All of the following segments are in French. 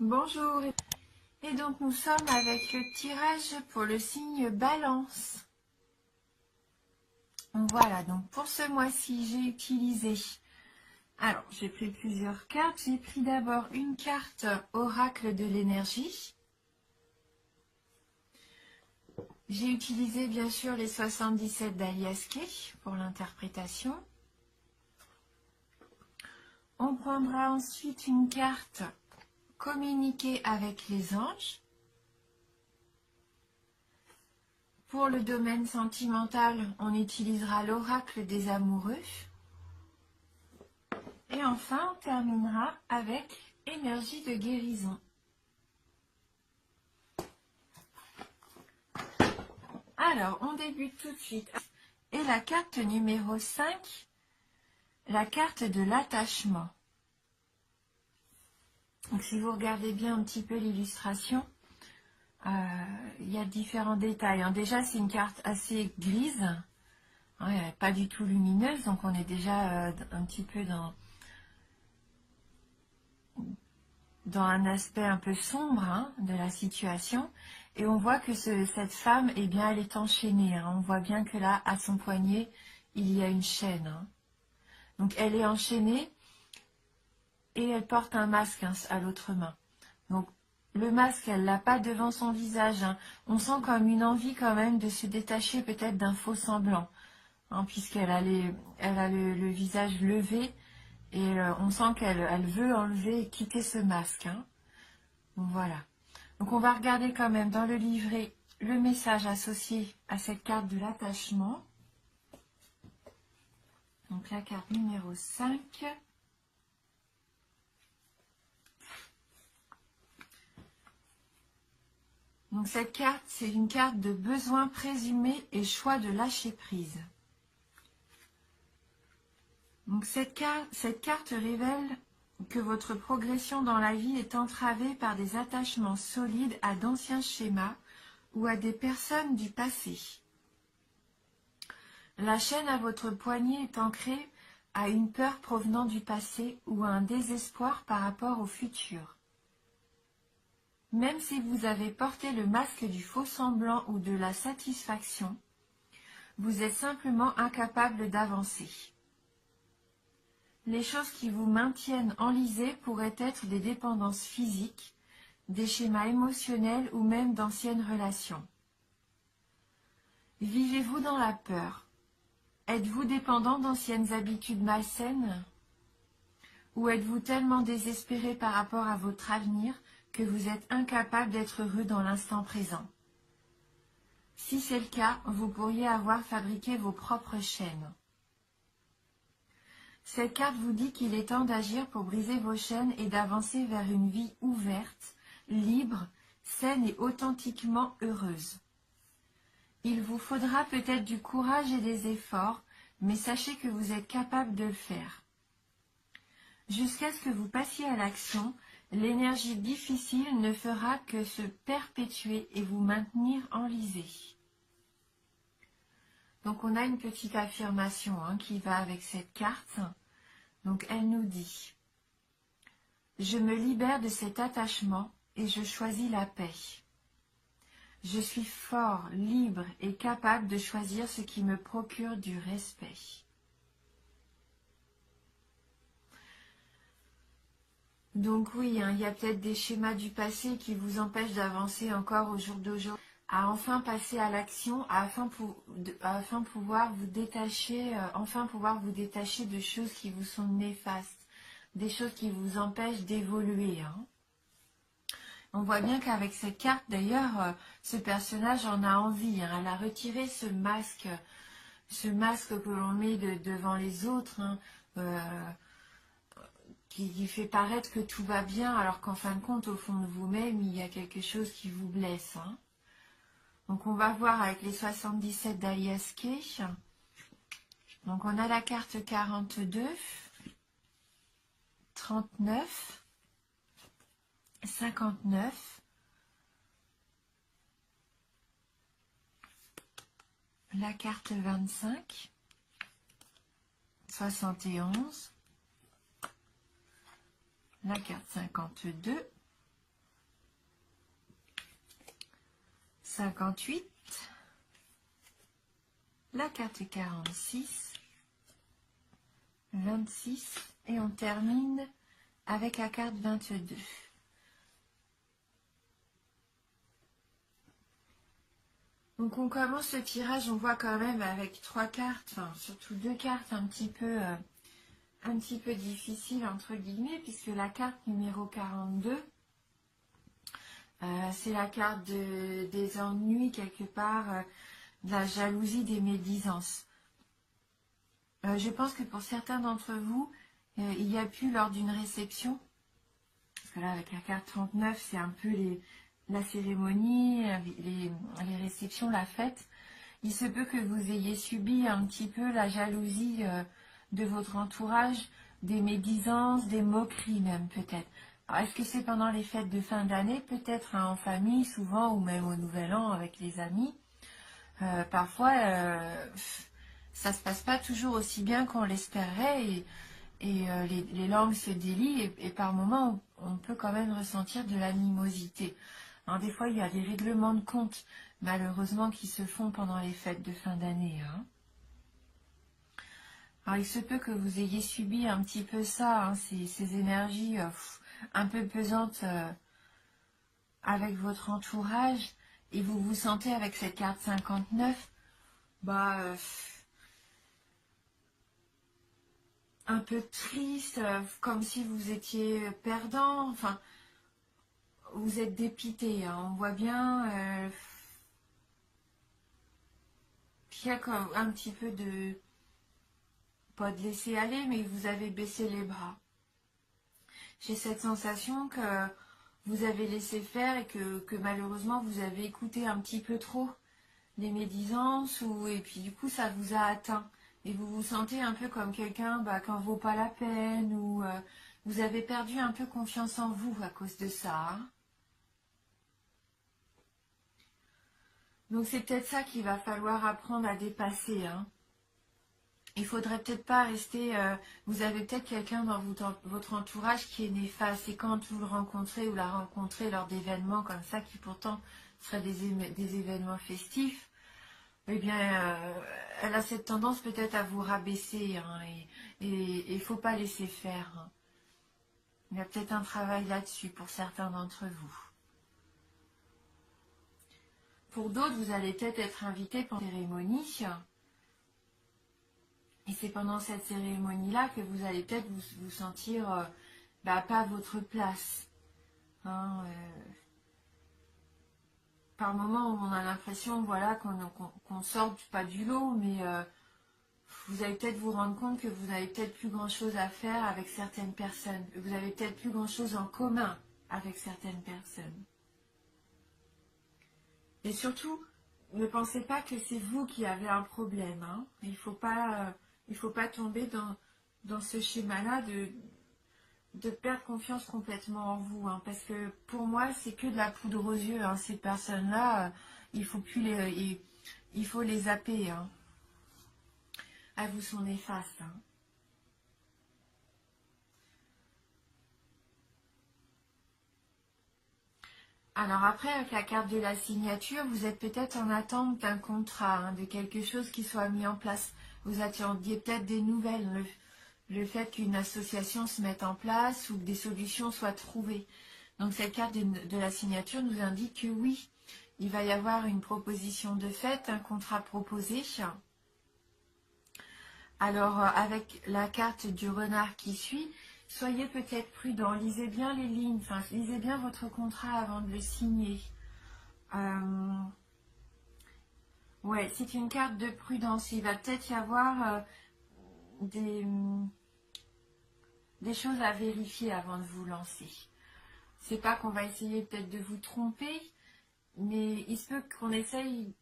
Bonjour, et donc nous sommes avec le tirage pour le signe Balance. Voilà, donc pour ce mois-ci, j'ai utilisé, alors j'ai pris plusieurs cartes. J'ai pris d'abord une carte Oracle de l'énergie. J'ai utilisé bien sûr les 77 d'Alias Kay pour l'interprétation. On prendra ensuite une carte Communiquer avec les anges. Pour le domaine sentimental, on utilisera l'oracle des amoureux. Et enfin, on terminera avec énergie de guérison. Alors, on débute tout de suite. Et la carte numéro 5, la carte de l'attachement. Donc, si vous regardez bien un petit peu l'illustration, il y a différents détails. Déjà, c'est une carte assez grise, pas du tout lumineuse, donc on est déjà un petit peu dans un aspect un peu sombre de la situation. Et on voit que cette femme, eh bien, elle est enchaînée. On voit bien que là, à son poignet, il y a une chaîne. Donc, elle est enchaînée et elle porte un masque à l'autre main. Donc, le masque, elle l'a pas devant son visage. On sent comme une envie quand même de se détacher peut-être d'un faux semblant, puisqu'elle a, le visage levé et on sent qu'elle veut enlever et quitter ce masque. Donc, voilà. Donc on va regarder quand même dans le livret le message associé à cette carte de l'attachement. Donc la carte numéro 5. Donc cette carte, c'est une carte de besoin présumé et choix de lâcher prise. Donc cette carte révèle que votre progression dans la vie est entravée par des attachements solides à d'anciens schémas ou à des personnes du passé. La chaîne à votre poignet est ancrée à une peur provenant du passé ou à un désespoir par rapport au futur. Même si vous avez porté le masque du faux semblant ou de la satisfaction, vous êtes simplement incapable d'avancer. Les choses qui vous maintiennent enlisés pourraient être des dépendances physiques, des schémas émotionnels ou même d'anciennes relations. Vivez-vous dans la peur? Êtes-vous dépendant d'anciennes habitudes malsaines? Ou êtes-vous tellement désespéré par rapport à votre avenir que vous êtes incapable d'être heureux dans l'instant présent? Si c'est le cas, vous pourriez avoir fabriqué vos propres chaînes. Cette carte vous dit qu'il est temps d'agir pour briser vos chaînes et d'avancer vers une vie ouverte, libre, saine et authentiquement heureuse. Il vous faudra peut-être du courage et des efforts, mais sachez que vous êtes capable de le faire. Jusqu'à ce que vous passiez à l'action, l'énergie difficile ne fera que se perpétuer et vous maintenir enlisé. Donc on a une petite affirmation qui va avec cette carte. Donc elle nous dit: je me libère de cet attachement et je choisis la paix. Je suis fort, libre et capable de choisir ce qui me procure du respect. Donc oui, il y a peut-être des schémas du passé qui vous empêchent d'avancer encore au jour d'aujourd'hui, à enfin passer à l'action, afin pouvoir vous détacher, de choses qui vous sont néfastes, des choses qui vous empêchent d'évoluer. On voit bien qu'avec cette carte, d'ailleurs, ce personnage en a envie. Elle a retiré ce masque que l'on met devant les autres, qui fait paraître que tout va bien, alors qu'en fin de compte, au fond de vous-même, il y a quelque chose qui vous blesse. Donc on va voir avec les 77 d'Alias Kay. Donc on a la carte 42, 39, 59, la carte 25, 71, la carte 52 58, la carte 46, 26 et on termine avec la carte 22. Donc on commence le tirage, on voit quand même avec 3 cartes, enfin surtout 2 cartes un petit peu difficiles entre guillemets, puisque la carte numéro 42, c'est la carte des ennuis quelque part, de la jalousie, des médisances. Je pense que pour certains d'entre vous, il y a pu lors d'une réception, parce que là avec la carte 39, c'est un peu la cérémonie, les réceptions, la fête. Il se peut que vous ayez subi un petit peu la jalousie de votre entourage, des médisances, des moqueries même peut-être. Alors, est-ce que c'est pendant les fêtes de fin d'année, peut-être en famille souvent, ou même au Nouvel An avec les amis? Parfois, ça se passe pas toujours aussi bien qu'on l'espérait et les langues se délient et par moments on peut quand même ressentir de l'animosité. Alors, des fois, il y a des règlements de compte, malheureusement, qui se font pendant les fêtes de fin d'année. Hein. Alors, il se peut que vous ayez subi un petit peu ça, hein, ces énergies un peu pesantes avec votre entourage, et vous vous sentez avec cette carte 59, bah, un peu triste, comme si vous étiez perdant, enfin, vous êtes dépité, hein, on voit bien qu'il y a comme un petit peu de, pas de laisser aller, mais vous avez baissé les bras. J'ai cette sensation que vous avez laissé faire et que malheureusement vous avez écouté un petit peu trop les médisances et puis du coup ça vous a atteint. Et vous vous sentez un peu comme quelqu'un qui n'en vaut pas la peine ou vous avez perdu un peu confiance en vous à cause de ça. Hein. Donc c'est peut-être ça qu'il va falloir apprendre à dépasser. Hein. Il faudrait peut-être pas rester. Vous avez peut-être quelqu'un dans votre entourage qui est néfaste et quand vous le rencontrez ou la rencontrez lors d'événements comme ça qui pourtant seraient des événements festifs, eh bien, elle a cette tendance peut-être à vous rabaisser hein, et il faut pas laisser faire. Hein. Il y a peut-être un travail là-dessus pour certains d'entre vous. Pour d'autres, vous allez peut-être être invité pour une cérémonie. Et c'est pendant cette cérémonie-là que vous allez peut-être vous sentir pas à votre place. Hein, par moments, on a l'impression voilà, qu'on sort pas du lot, mais vous allez peut-être vous rendre compte que vous n'avez peut-être plus grand-chose à faire avec certaines personnes. Que vous avez peut-être plus grand-chose en commun avec certaines personnes. Et surtout, ne pensez pas que c'est vous qui avez un problème. Hein. Il faut pas tomber dans ce schéma-là de perdre confiance complètement en vous. Hein, parce que pour moi, c'est que de la poudre aux yeux. Hein, ces personnes-là, il faut plus il faut les zapper. Hein. Elles vous sont néfastes. Hein. Alors après, avec la carte de la signature, vous êtes peut-être en attente d'un contrat, hein, de quelque chose qui soit mis en place. Vous attendiez peut-être des nouvelles, le fait qu'une association se mette en place ou que des solutions soient trouvées. Donc cette carte de la signature nous indique que oui, il va y avoir une proposition de fait, un contrat proposé. Alors avec la carte du renard qui suit, soyez peut-être prudent, lisez bien les lignes, enfin lisez bien votre contrat avant de le signer. Ouais, c'est une carte de prudence. Il va peut-être y avoir des choses à vérifier avant de vous lancer. C'est pas qu'on va essayer peut-être de vous tromper, mais il se peut qu'on essaye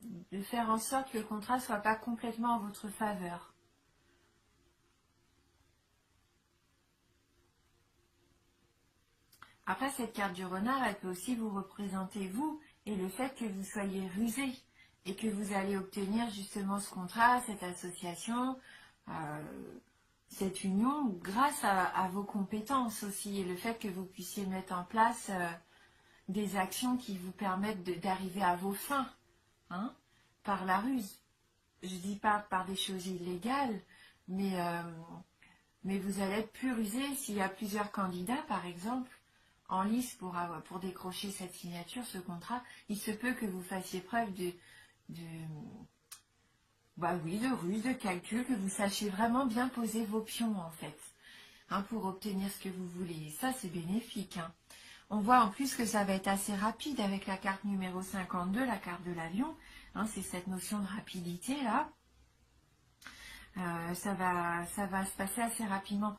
de faire en sorte que le contrat soit pas complètement en votre faveur. Après, cette carte du renard, elle peut aussi vous représenter vous et le fait que vous soyez rusé et que vous allez obtenir justement ce contrat, cette association, cette union grâce à vos compétences aussi et le fait que vous puissiez mettre en place des actions qui vous permettent d'arriver à vos fins, hein, par la ruse. Je ne dis pas par des choses illégales, mais vous allez être plus rusé s'il y a plusieurs candidats, par exemple, en lice pour décrocher cette signature, ce contrat. Il se peut que vous fassiez preuve de, bah oui, de ruse, de calcul, que vous sachiez vraiment bien poser vos pions, en fait, hein, pour obtenir ce que vous voulez. Et ça, c'est bénéfique, hein. On voit en plus que ça va être assez rapide avec la carte numéro 52, la carte de l'avion. Hein, c'est cette notion de rapidité, là. Ça va se passer assez rapidement.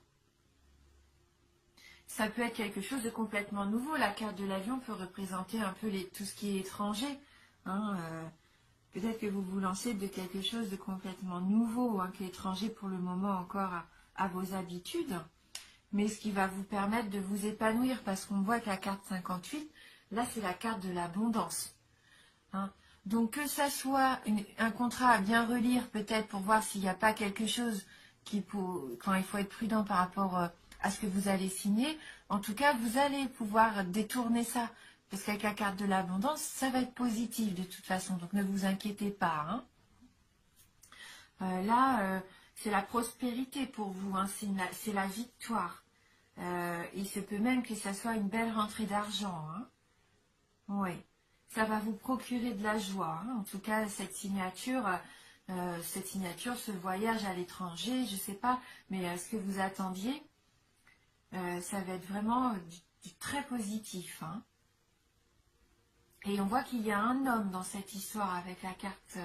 Ça peut être quelque chose de complètement nouveau. La carte de l'avion peut représenter un peu tout ce qui est étranger, hein. Peut-être que vous vous lancez de quelque chose de complètement nouveau, hein, qui est étranger pour le moment encore à vos habitudes, mais ce qui va vous permettre de vous épanouir, parce qu'on voit que la carte 58, là c'est la carte de l'abondance, hein. Donc que ça soit un contrat à bien relire, peut-être pour voir s'il n'y a pas quelque chose quand il faut être prudent par rapport à ce que vous allez signer. En tout cas, vous allez pouvoir détourner ça. Parce qu'avec la carte de l'abondance, ça va être positif de toute façon. Donc ne vous inquiétez pas, hein. Là, c'est la prospérité pour vous, hein. C'est la victoire. Il se peut même que ça soit une belle rentrée d'argent, hein. Oui. Ça va vous procurer de la joie, hein. En tout cas, cette signature, ce voyage à l'étranger, je ne sais pas, mais ce que vous attendiez, ça va être vraiment du très positif, hein. Et on voit qu'il y a un homme dans cette histoire avec la carte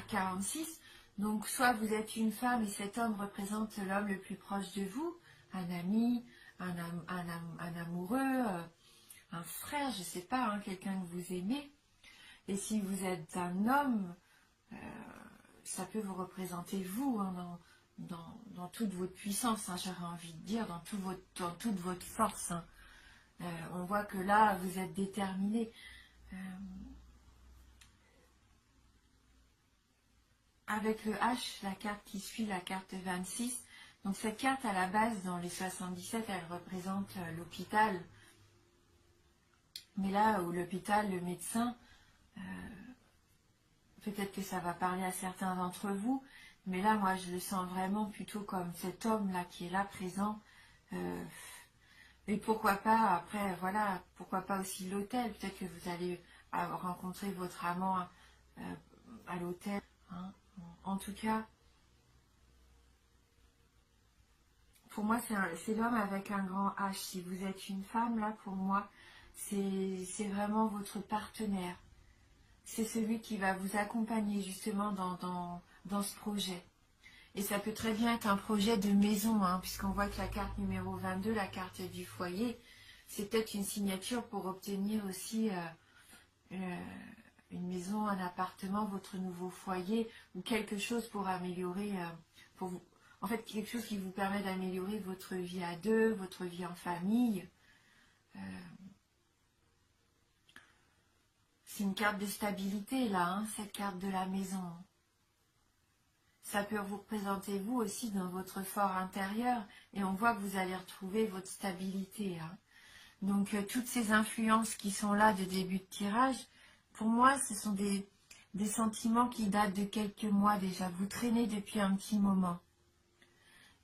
46. Donc, soit vous êtes une femme et cet homme représente l'homme le plus proche de vous, un ami, un amoureux, un frère, je ne sais pas, hein, quelqu'un que vous aimez. Et si vous êtes un homme, ça peut vous représenter vous, hein, dans toute votre puissance, hein, j'aurais envie de dire, dans toute votre force, hein. On voit que là, vous êtes déterminé. Avec le H, la carte qui suit, la carte 26. Donc cette carte, à la base, dans les 77, elle représente l'hôpital. Mais là où l'hôpital, le médecin, peut-être que ça va parler à certains d'entre vous, mais là, moi, je le sens vraiment plutôt comme cet homme-là qui est là, présent. Et pourquoi pas, après, voilà, pourquoi pas aussi l'hôtel. Peut-être que vous allez rencontrer votre amant à l'hôtel, hein. En tout cas, pour moi, c'est l'homme avec un grand H. Si vous êtes une femme, là, pour moi, c'est vraiment votre partenaire. C'est celui qui va vous accompagner justement dans ce projet. Et ça peut très bien être un projet de maison, hein, puisqu'on voit que la carte numéro 22, la carte du foyer, c'est peut-être une signature pour obtenir aussi une maison, un appartement, votre nouveau foyer, ou quelque chose pour améliorer, pour vous, en fait, quelque chose qui vous permet d'améliorer votre vie à deux, votre vie en famille. C'est une carte de stabilité, là, hein, cette carte de la maison. Ça peut vous représenter vous aussi dans votre fort intérieur, et on voit que vous allez retrouver votre stabilité, hein. Donc, toutes ces influences qui sont là de début de tirage, pour moi, ce sont des sentiments qui datent de quelques mois déjà. Vous traînez depuis un petit moment.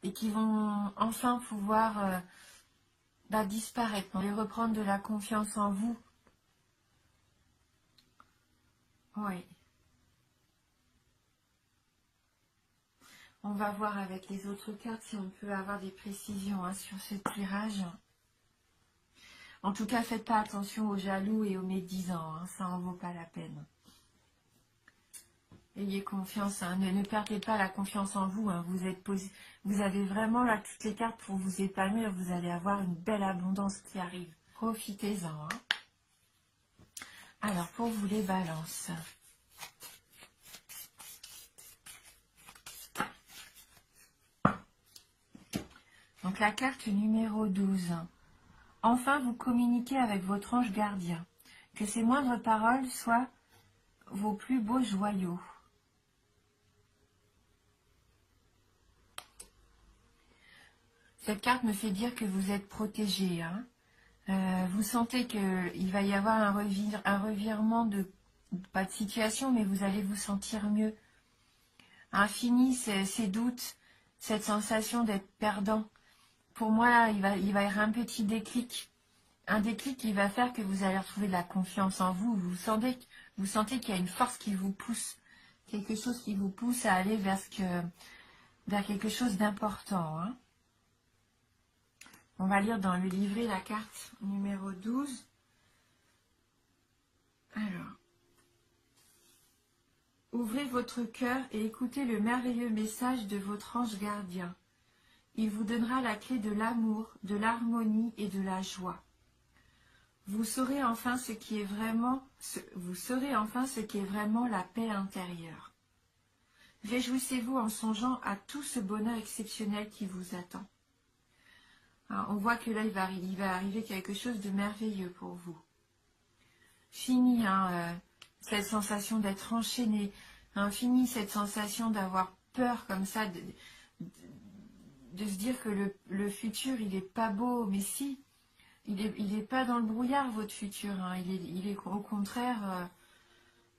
Et qui vont enfin pouvoir disparaître, et reprendre de la confiance en vous. Oui. On va voir avec les autres cartes si on peut avoir des précisions, hein, sur ce tirage. En tout cas, faites pas attention aux jaloux et aux médisants, hein, ça en vaut pas la peine. Ayez confiance, hein, ne perdez pas la confiance en vous, hein, vous avez vraiment là toutes les cartes pour vous épanouir, vous allez avoir une belle abondance qui arrive. Profitez-en, hein. Alors, pour vous les balances. Donc la carte numéro 12. Enfin, vous communiquez avec votre ange gardien. Que ses moindres paroles soient vos plus beaux joyaux. Cette carte me fait dire que vous êtes protégé, hein. Vous sentez qu'il va y avoir un revirement pas de situation, mais vous allez vous sentir mieux. Fini ces doutes, cette sensation d'être perdant. Pour moi, là, il va y avoir un petit déclic. Un déclic qui va faire que vous allez retrouver de la confiance en vous. Vous sentez qu'il y a une force qui vous pousse. Quelque chose qui vous pousse à aller vers quelque chose d'important. Hein. On va lire dans le livret la carte numéro 12. Alors, ouvrez votre cœur et écoutez le merveilleux message de votre ange gardien. Il vous donnera la clé de l'amour, de l'harmonie et de la joie. Vous saurez enfin ce qui est vraiment la paix intérieure. Réjouissez-vous en songeant à tout ce bonheur exceptionnel qui vous attend. Alors, on voit que là, il va arriver quelque chose de merveilleux pour vous. Fini cette sensation d'être enchaîné. Fini cette sensation d'avoir peur comme ça, de se dire que le futur, il n'est pas beau. Mais si, il est pas dans le brouillard, votre futur. Il est au contraire,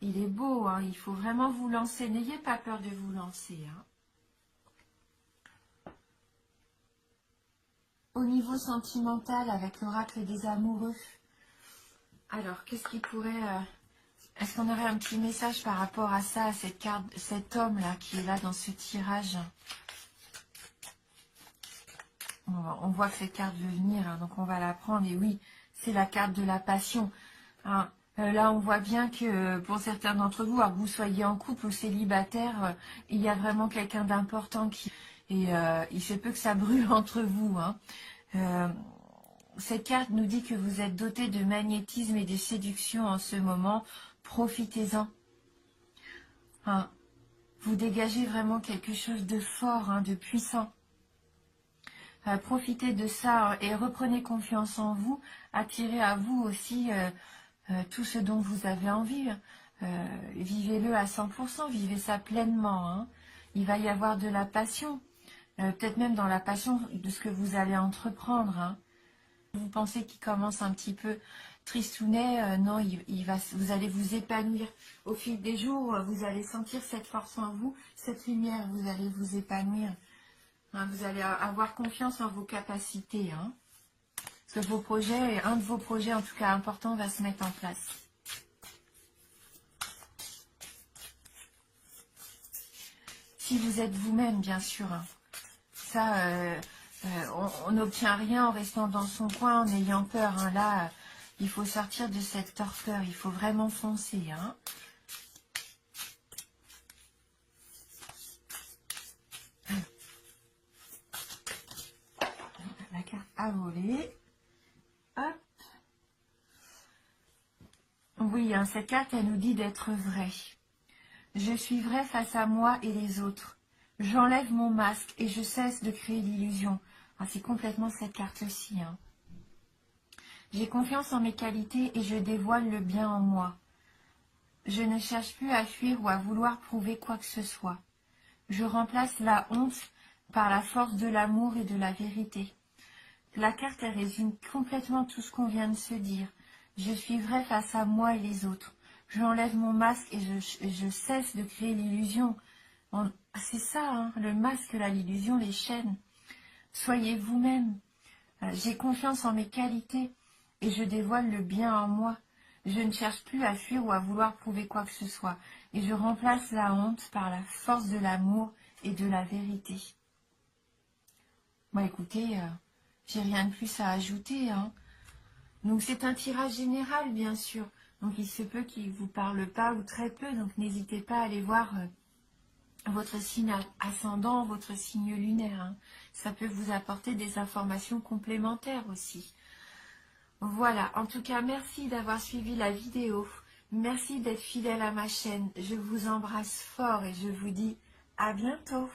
il est beau. Il faut vraiment vous lancer. N'ayez pas peur de vous lancer. Au niveau sentimental, avec l'oracle des amoureux, alors, qu'est-ce qui pourrait... Est-ce qu'on aurait un petit message par rapport à ça, à cette carte, cet homme-là qui est là dans ce tirage? On voit que cette carte veut venir, donc on va la prendre. Et oui, c'est la carte de la passion. Là, on voit bien que pour certains d'entre vous, alors que vous soyez en couple ou célibataire, il y a vraiment quelqu'un d'important qui... Et il se peut que ça brûle entre vous. Cette carte nous dit que vous êtes doté de magnétisme et de séduction en ce moment. Profitez-en. Vous dégagez vraiment quelque chose de fort, de puissant. Profitez de ça et reprenez confiance en vous. Attirez à vous aussi tout ce dont vous avez envie. Vivez-le à 100%, vivez ça pleinement. Il va y avoir de la passion, peut-être même dans la passion de ce que vous allez entreprendre. Vous pensez qu'il commence un petit peu tristounet, non, vous allez vous épanouir. Au fil des jours, vous allez sentir cette force en vous, cette lumière, vous allez vous épanouir. Vous allez avoir confiance en vos capacités. Parce que vos projets, un de vos projets en tout cas important, va se mettre en place. Si vous êtes vous-même, bien sûr. Ça, on n'obtient rien en restant dans son coin, en ayant peur. Là, il faut sortir de cette torpeur. Il faut vraiment foncer. La carte a volé. Hop. Oui, cette carte, elle nous dit d'être vrai. Je suis vrai face à moi et les autres. J'enlève mon masque et je cesse de créer l'illusion. C'est complètement cette carte-ci. J'ai confiance en mes qualités et je dévoile le bien en moi. Je ne cherche plus à fuir ou à vouloir prouver quoi que ce soit. Je remplace la honte par la force de l'amour et de la vérité. La carte, elle résume complètement tout ce qu'on vient de se dire. Je suis vrai face à moi et les autres. J'enlève mon masque et je cesse de créer l'illusion. C'est ça, le masque, l'illusion, les chaînes. Soyez vous-même. J'ai confiance en mes qualités et je dévoile le bien en moi. Je ne cherche plus à fuir ou à vouloir prouver quoi que ce soit. Et je remplace la honte par la force de l'amour et de la vérité. Écoutez, j'ai rien de plus à ajouter. Donc c'est un tirage général, bien sûr. Donc il se peut qu'il ne vous parle pas ou très peu. Donc n'hésitez pas à aller voir votre signe ascendant, votre signe lunaire. Ça peut vous apporter des informations complémentaires aussi. Voilà, en tout cas, merci d'avoir suivi la vidéo. Merci d'être fidèle à ma chaîne. Je vous embrasse fort et je vous dis à bientôt.